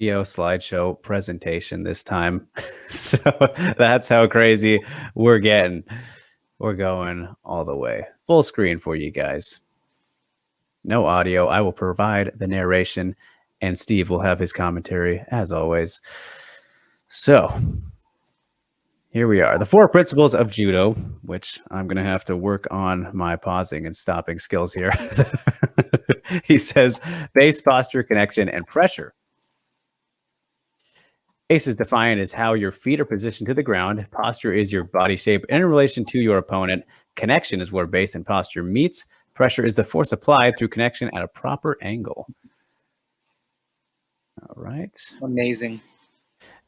slideshow presentation this time. So that's how crazy we're getting. We're going all the way. Full screen for you guys. No audio. I will provide the narration, and Steve will have his commentary as always. So here we are. The 4 principles of judo, which I'm going to have to work on my pausing and stopping skills here. He says base, posture, connection, and pressure. Base is defined as how your feet are positioned to the ground. Posture is your body shape in relation to your opponent. Connection is where base and posture meets. Pressure is the force applied through connection at a proper angle. All right. Amazing.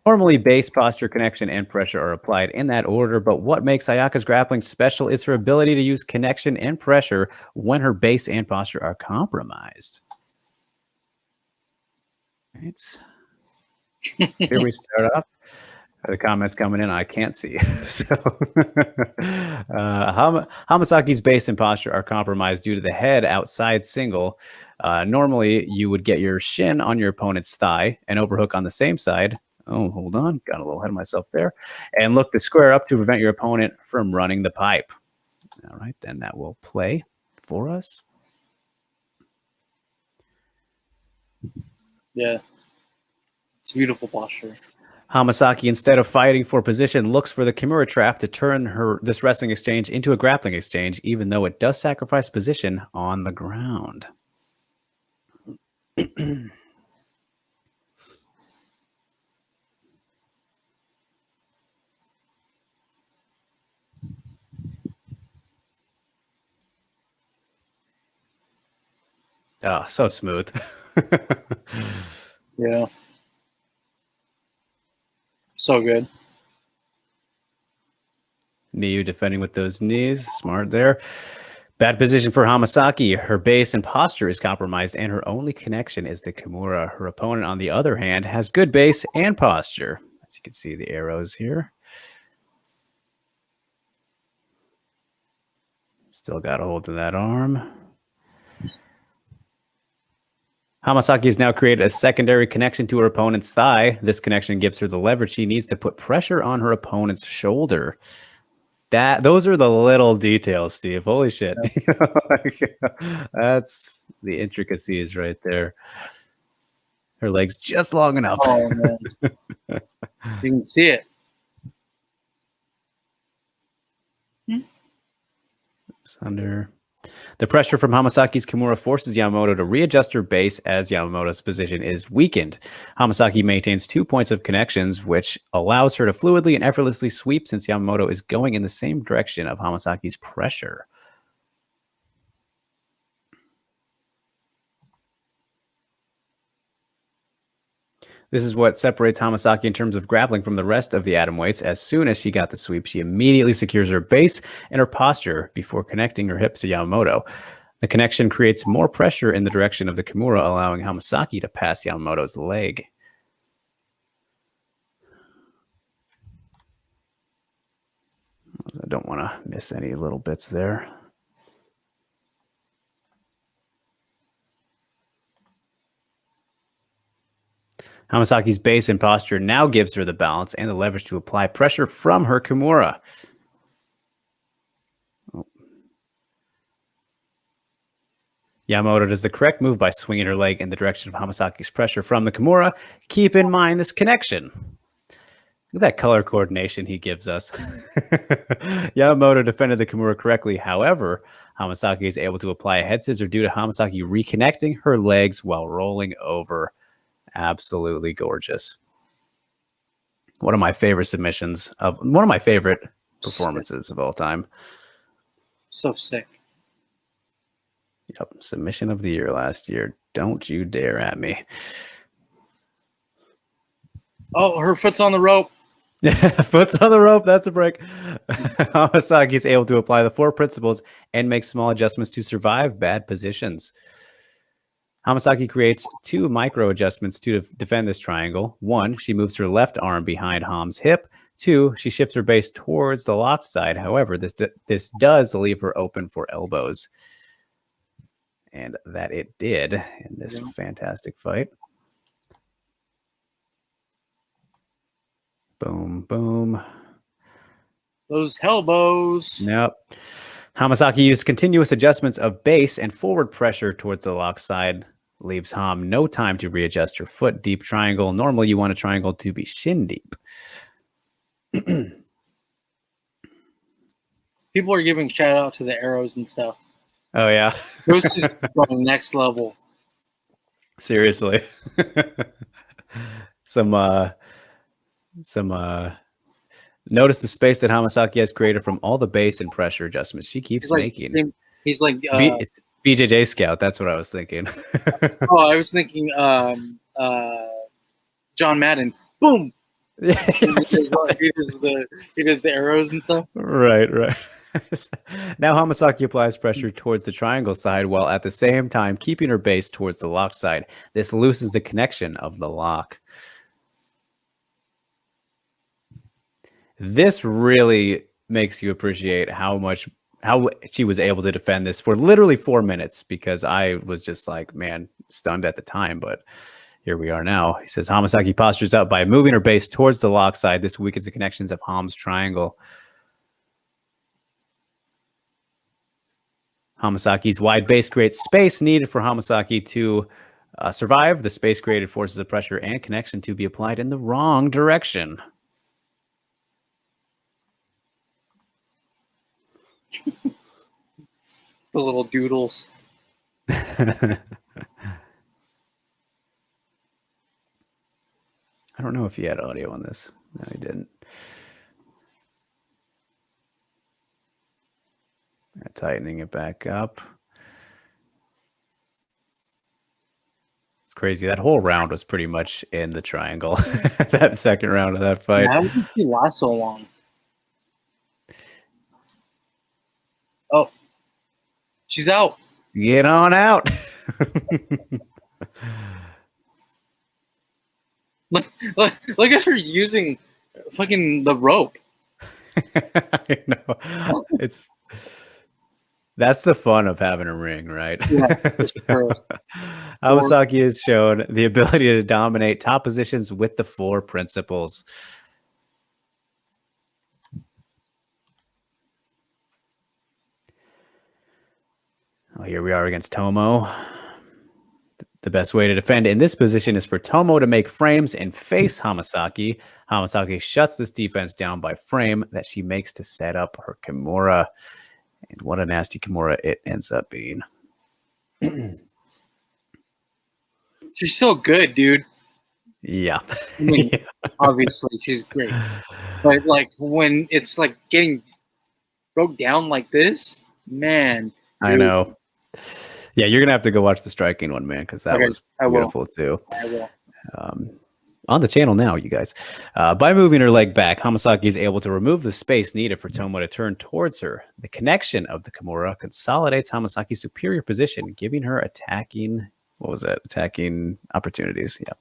Normally, base, posture, connection, and pressure are applied in that order, but what makes Ayaka's grappling special is her ability to use connection and pressure when her base and posture are compromised. Right. Here we start off. The comments coming in, I can't see. So, Hamasaki's base and posture are compromised due to the head outside single. Normally, you would get your shin on your opponent's thigh and overhook on the same side. Oh, hold on. Got a little ahead of myself there. And look to square up to prevent your opponent from running the pipe. All right, then that will play for us. Yeah. It's beautiful posture. Hamasaki, instead of fighting for position, looks for the Kimura trap to turn this wrestling exchange into a grappling exchange, even though it does sacrifice position on the ground. Oh, so smooth. Yeah. So good. Miyu defending with those knees. Smart there. Bad position for Hamasaki. Her base and posture is compromised, and her only connection is the Kimura. Her opponent, on the other hand, has good base and posture. As you can see the arrows here. Still got a hold of that arm. Hamasaki has now created a secondary connection to her opponent's thigh. This connection gives her the leverage she needs to put pressure on her opponent's shoulder. Those are the little details, Steve. Holy shit. Yeah. That's the intricacies right there. Her legs just long enough. Oh, man. You can see it. Under. The pressure from Hamasaki's Kimura forces Yamamoto to readjust her base as Yamamoto's position is weakened. Hamasaki maintains 2 points of connections, which allows her to fluidly and effortlessly sweep since Yamamoto is going in the same direction of Hamasaki's pressure. This is what separates Hamasaki in terms of grappling from the rest of the atomweights. As soon as she got the sweep, she immediately secures her base and her posture before connecting her hips to Yamamoto. The connection creates more pressure in the direction of the Kimura, allowing Hamasaki to pass Yamamoto's leg. I don't want to miss any little bits there. Hamasaki's base and posture now gives her the balance and the leverage to apply pressure from her Kimura. Oh. Yamamoto does the correct move by swinging her leg in the direction of Hamasaki's pressure from the Kimura. Keep in mind this connection. Look at that color coordination he gives us. Yamamoto defended the Kimura correctly. However, Hamasaki is able to apply a head scissor due to Hamasaki reconnecting her legs while rolling over. Absolutely gorgeous. One of my favorite submissions of one of my favorite performances of all time. So sick. Yep, submission of the year last year. Don't you dare at me. Oh, her foot's on the rope. Foot's on the rope. That's a break. Hamasaki is able to apply the 4 principles and make small adjustments to survive bad positions. Hamasaki creates 2 micro adjustments to defend this triangle. 1, she moves her left arm behind Ham's hip. 2, she shifts her base towards the locked side. However, this does leave her open for elbows. And that it did in this fantastic fight. Boom, boom. Those elbows. Yep. Hamasaki used continuous adjustments of base and forward pressure towards the lock side. Leaves Ham no time to readjust her foot. Deep triangle. Normally, you want a triangle to be shin deep. People are giving shout out to the arrows and stuff. Oh, yeah. Those just going next level. Seriously. some notice the space that Hamasaki has created from all the base and pressure adjustments she keeps making. He's like it's BJJ Scout. That's what I was thinking. I was thinking John Madden. Boom. He does the arrows and stuff. Right. Now Hamasaki applies pressure towards the triangle side while at the same time keeping her base towards the lock side. This loosens the connection of the lock. This really makes you appreciate how she was able to defend this for literally 4 minutes, because I was just like, man, stunned at the time, but here we are now. He says Hamasaki postures up by moving her base towards the lock side. This weakens the connections of Ham's triangle. Hamasaki's wide base creates space needed for Hamasaki to survive. The space created forces the pressure and connection to be applied in the wrong direction. The little doodles. I don't know if he had audio on this. No, he didn't. Tightening it back up. It's crazy. That whole round was pretty much in the triangle. That second round of that fight. How did she last so long? Oh, she's out. Get on out. Look at her using fucking the rope. I know. That's the fun of having a ring, right? Yeah, Hamasaki has shown the ability to dominate top positions with the 4 principles. Oh, here we are against Tomo. The best way to defend in this position is for Tomo to make frames and face Hamasaki. Hamasaki shuts this defense down by frame that she makes to set up her Kimura. And what a nasty Kimura it ends up being. She's so good, dude. Yeah. I mean, obviously, she's great. But, like, when it's, like, getting broke down like this, man. I know. Yeah, you're going to have to go watch the striking one, man, because that was beautiful, too. I will. On the channel now, you guys. By moving her leg back, Hamasaki is able to remove the space needed for Tomo to turn towards her. The connection of the Kimura consolidates Hamasaki's superior position, giving her attacking opportunities. Yeah.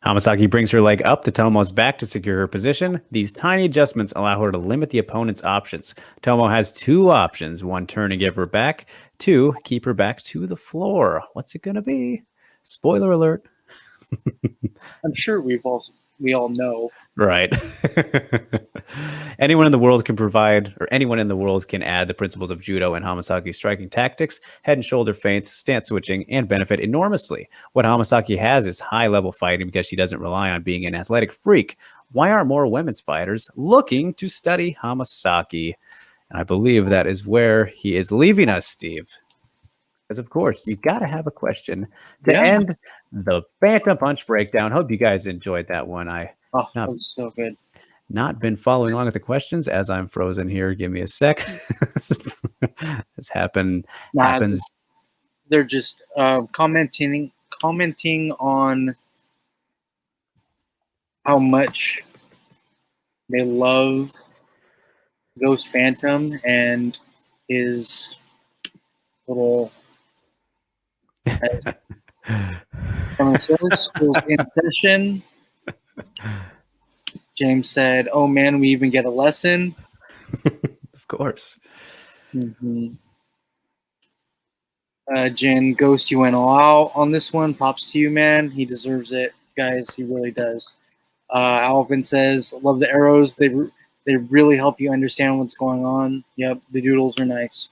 Hamasaki brings her leg up to Tomo's back to secure her position. These tiny adjustments allow her to limit the opponent's options. Tomo has 2 options. 1, turn and give her back. 2, keep her back to the floor. What's it going to be? Spoiler alert. I'm sure we all know. Right. Anyone in the world can add the principles of judo and Hamasaki's striking tactics, head and shoulder feints, stance switching, and benefit enormously. What Hamasaki has is high-level fighting because she doesn't rely on being an athletic freak. Why aren't more women's fighters looking to study Hamasaki? And I believe that is where he is leaving us, Steve. Because, of course, you got to have a question to end the Bantam Punch breakdown. Hope you guys enjoyed that one. That was so good. Not been following along with the questions as I'm frozen here. Give me a sec. This happens. They're just commenting on how much they love Ghost Phantom and his little school's in session. James said, "Oh man, we even get a lesson." Of course. Mm-hmm. Jin Ghost, you went all out on this one. Props to you, man. He deserves it, guys. He really does. Alvin says, "Love the arrows. They really help you understand what's going on." Yep, the doodles are nice,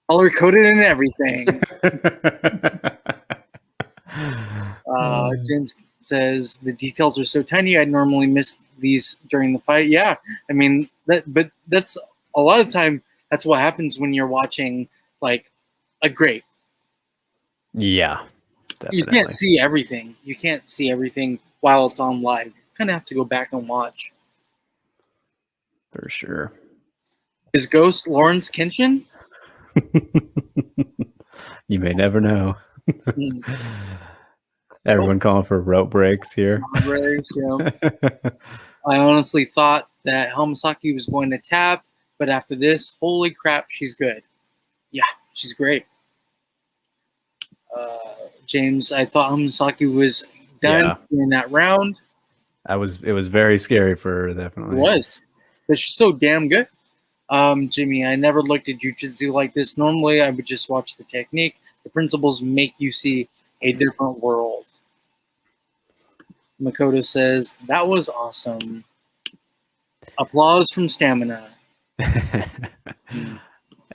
color coded and everything. James says the details are so tiny. I'd normally miss these during the fight. Yeah, I mean but that's a lot of time. That's what happens when you're watching like a great. Yeah, definitely. You can't see everything. You can't see everything while it's on live. You kind of have to go back and watch. For sure. Is Ghost Lawrence Kenshin? You may never know. Everyone calling for rope breaks here. Breaks, yeah. I honestly thought that Hamasaki was going to tap, but after this, holy crap, she's good. Yeah, she's great. James, I thought Hamasaki was done in that round. It was very scary for her, definitely. It was. But she's so damn good. Jimmy, I never looked at jiu-jitsu like this. Normally, I would just watch the technique. The principles make you see a different world. Makoto says, that was awesome. Applause from Stamina.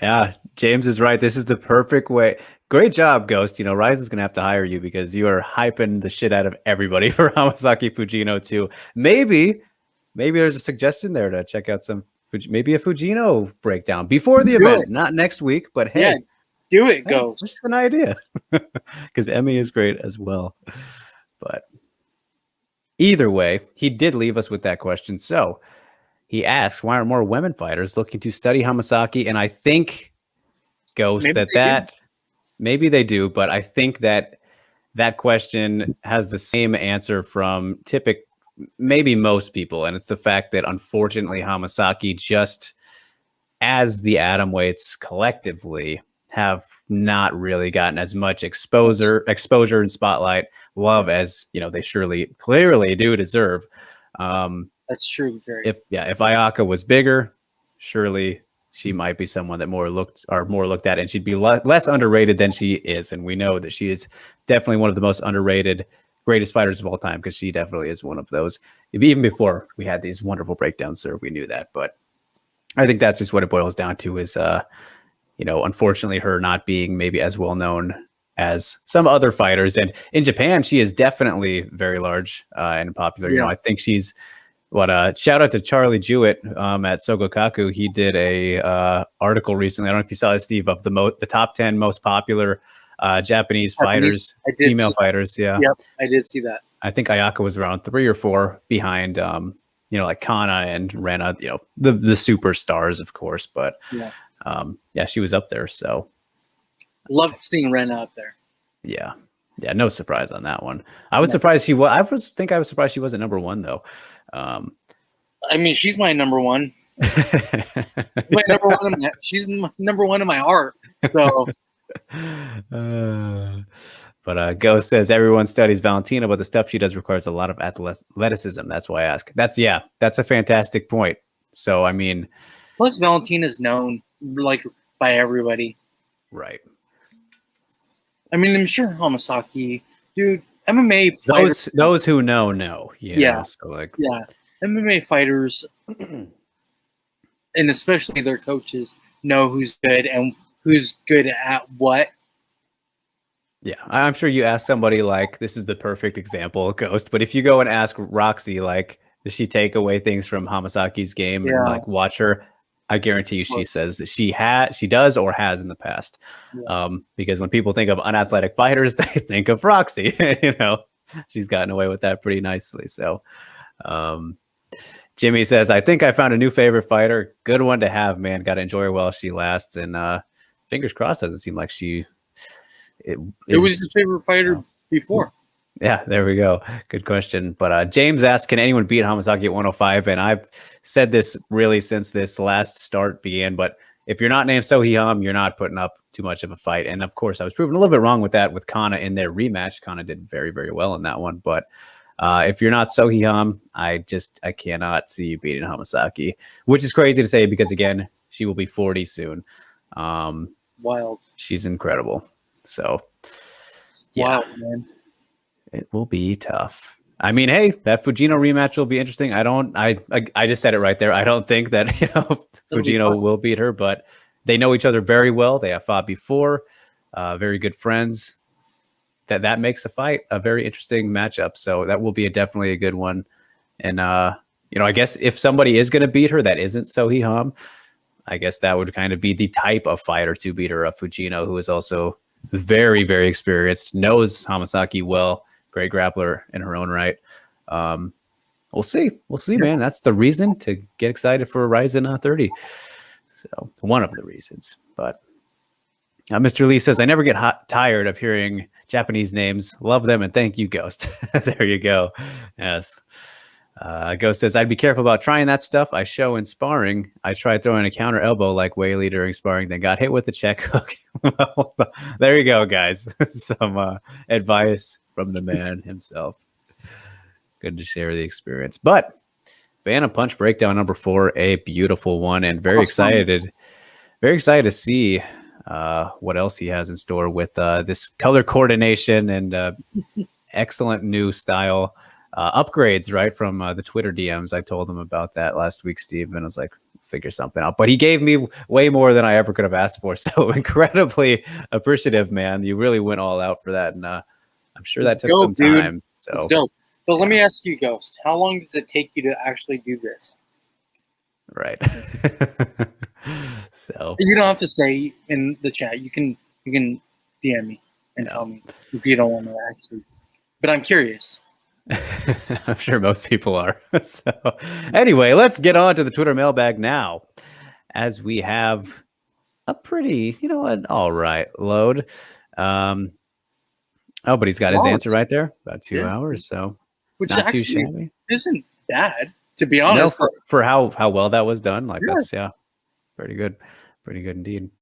Yeah, James is right. This is the perfect way. Great job, Ghost. You know, Rise is going to have to hire you because you are hyping the shit out of everybody for Hamasaki Fujino too. Maybe there's a suggestion there to check out maybe a Fujino breakdown before the event, not next week, but hey. Yeah, do it, Ghost. Just an idea. Because Emmy is great as well. But either way, he did leave us with that question. So he asks, why aren't more women fighters looking to study Hamasaki? And I think, Ghost, maybe they do, but I think that question has the same answer from maybe most people. And it's the fact that unfortunately Hamasaki, just as the atomweights collectively, have not really gotten as much exposure and spotlight love as, you know, they clearly do deserve. That's true, Jerry. If Ayaka was bigger, surely she might be someone that more looked at, and she'd be less underrated than she is. And we know that she is definitely one of the most underrated, greatest fighters of all time, because she definitely is one of those. Even before we had these wonderful breakdowns, sir, we knew that. But I think that's just what it boils down to is, you know, unfortunately, her not being maybe as well known as some other fighters. And in Japan, she is definitely very large and popular. You know, I think she's shout out to Charlie Jewett at Sogokaku. He did a article recently. I don't know if you saw it, Steve, of the top 10 most popular Japanese fighters, female fighters. Yeah. Yep, I did see that. I think Ayaka was around 3 or 4 behind, you know, like Kana and Rena, you know, the superstars, of course. But she was up there. So loved seeing Rena up there. Yeah, no surprise on that one. I was surprised she was. I was surprised she wasn't number 1 though. I mean, she's my number 1. She's number 1 in my heart. So. But Ghost says everyone studies Valentina, but the stuff she does requires a lot of athleticism. That's why I ask. That's a fantastic point. So I mean, plus Valentina's known like by everybody, right? I mean, I'm sure Hamasaki, dude, MMA fighters, those who know. Yeah. So like, MMA fighters, and especially their coaches, know who's good and who's good at what. Yeah, I'm sure you ask somebody like, this is the perfect example, Ghost, but if you go and ask Roxy, like, does she take away things from Hamasaki's game and like watch her? I guarantee you she says that she does or has in the past. Because when people think of unathletic fighters, they think of Roxy. You know, she's gotten away with that pretty nicely. So Jimmy says, I think I found a new favorite fighter. Good one to have, man. Got to enjoy her while she lasts. And fingers crossed, doesn't seem like it was your favorite fighter before. Yeah, there we go. Good question. But James asked, can anyone beat Hamasaki at 105? And I've said this really since this last start began. But if you're not named Sohiham, you're not putting up too much of a fight. And of course, I was proven a little bit wrong with that with Kana in their rematch. Kana did very, very well in that one. But if you're not Sohiham, I cannot see you beating Hamasaki, which is crazy to say because, again, She will be 40 soon. Wild. She's incredible. So, yeah, Wild, man. it will be tough. I mean, hey, that Fujino rematch will be interesting. I just said it right there. I don't think that Fujino will beat her, but they know each other very well. They have fought before, very good friends. That makes a fight a very interesting matchup. So that will be definitely a good one. And I guess if somebody is going to beat her that isn't Sohee Ham, I guess that would kind of be the type of fighter to beat her. Fujino, who is also very, very experienced, knows Hamasaki well, great grappler in her own right. We'll see, man. That's the reason to get excited for RIZIN 30. So one of the reasons. But Mr. Lee says, I never get tired of hearing Japanese names. Love them and thank you, Ghost. There you go. Yes. Ghost says, I'd be careful about trying that stuff. I show in sparring. I tried throwing a counter elbow like Whaley during sparring, then got hit with the check hook. Well, there you go, guys. Some advice from the man himself. Good to share the experience. But Phantom Punch breakdown number 4, a beautiful one, and very excited to see what else he has in store with this color coordination and excellent new style. Upgrades, right, from the Twitter DMs. I told him about that last week, Steve, and I was like, figure something out. But he gave me way more than I ever could have asked for. So incredibly appreciative, man. You really went all out for that. And I'm sure that took some time. So it's dope. But let me ask you, Ghost, how long does it take you to actually do this? Right. So you don't have to say in the chat. You can DM me and tell me if you don't want to actually. But I'm curious. I'm sure most people are. So anyway, let's get on to the Twitter mailbag now, as we have a pretty, an all right load. But he's got his answer right there. About 2 hours, so which not too shabby. Isn't bad, to be honest. No, for how well that was done. Like that's pretty good indeed.